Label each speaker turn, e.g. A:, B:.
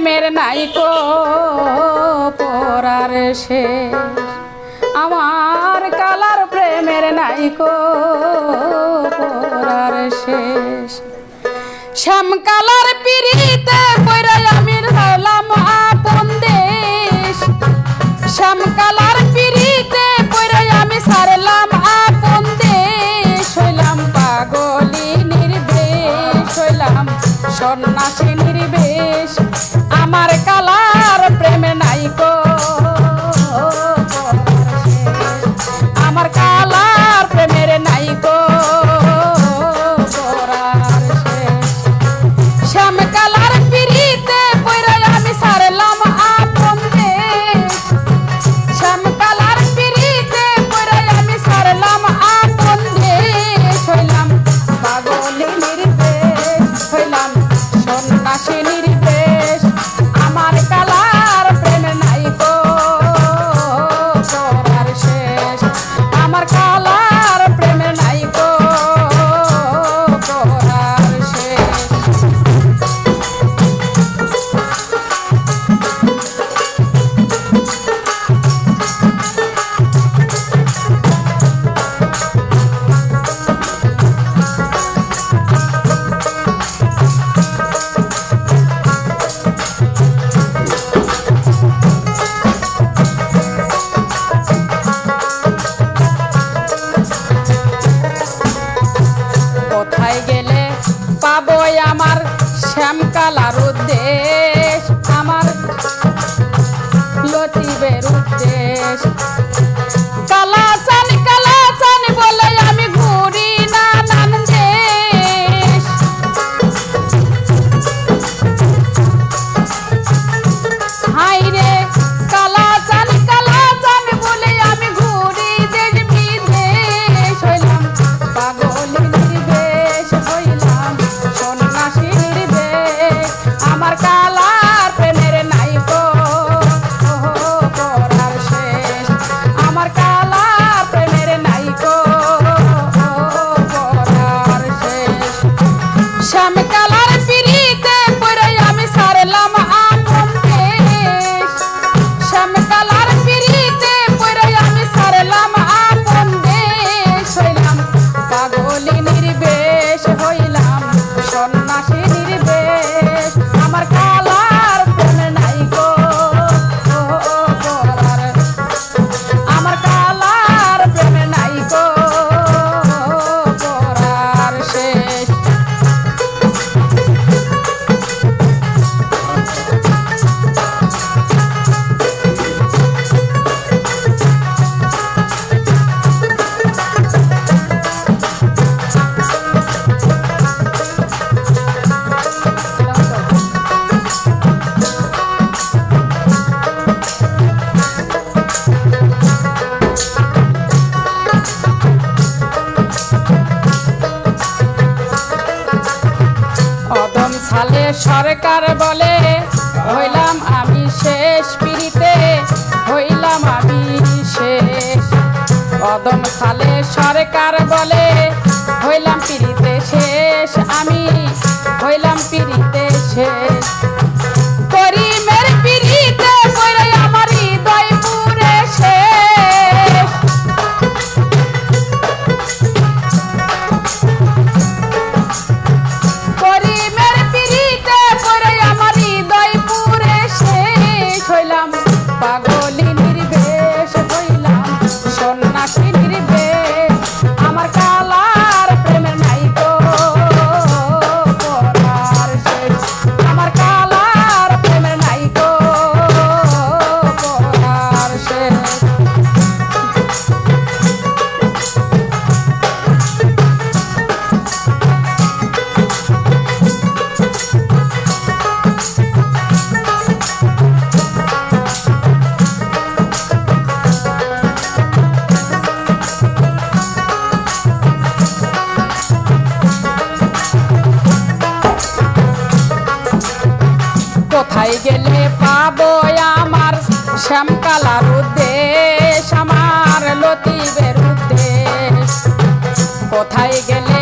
A: প্রেমের নাইকো পরার শেষ, আমার কালার প্রেমের নাইকো পরার শেষ। শ্যাম কালার পিড়িতে পইরা আমি হলাম আপন দেশ, শ্যাম কালার পিড়িতে পইরা আমি সারলাম আপন দেশ। হইলাম পাগলি নির্বেশ, হইলাম সন্ন্যাসী নির্বেশ, আমার কালার প্রেমে নাইকো আমার কালার প্রেমের নাইকো পরার শেষ। শ্যাম কালার পিড়িতে পইরা আমি সারলাম আপন দেশ, শ্যাম কালার পিড়িতে পইরা আমি সারলাম আপন দেশ। হইলাম পাগলি নির্বেশ, হইলাম সন্ন্যাসী নির্বেশ, আমার কালার প্রেমে নাইকো পরার শেষ, আমার কালার প্রেমে নাইকো পরার শেষ। কোথায় গেলে পাবো আমার শ্যাম কালার উদ্দেশ, আমার লতিবের উদ্দেশ। কালা চান বলে আমি ঘুরি নানান দেশ, হাইরে কালা চান বলে আমি ঘুরি দেশ বিদেশ। হইলাম পাগলি নির্বেশ, হইলাম সন্ন্যাসী নির্বেশ, আমার কালার প্রেমের নাইকো পরার শেষ, আমার কালার প্রেমের নাইকো পরার শেষ। শ্যাম কালার পিড়িতে পইরা আমি সারলাম আপন দেশ, শ্যাম কালার পিড়িতে পইরা আমি সারলাম আপন দেশ। হইলাম পাগলি নির্বেশ, হইলাম সন্ন্যাসী নির্বেশ, আমার কালার প্রেমের নাইকো পরার, আমার কালার প্রেমের নাইকো পরার শেষ। অদম সালে সরকার বলে হইলাম আমি শেষ, পিড়িতে হইলাম আমি শেষ। অদম সালে সরকার বলে হইলাম পিড়িতে শেষ, আমি হইলাম পিড়িতে শেষ। করিমের পিড়িতে পইরা আমার হৃদয় পুরে শেষ, করিমের পিড়িতে পইরা আমার হৃদয় পুরে শেষ। হইলাম পাগলি নির্বেশ, হইলাম সন্ন্যাসী নির্বেশ, আমার কালার প্রেমের নাইকো পরার শেষ, আমার কালার প্রেমের নাইকো পরার শেষ। কোথায় গেলে পাবো আমার শ্যাম কালার উদ্দেশ, আমার লতিবের উদ্দেশ। কোথায় গেলে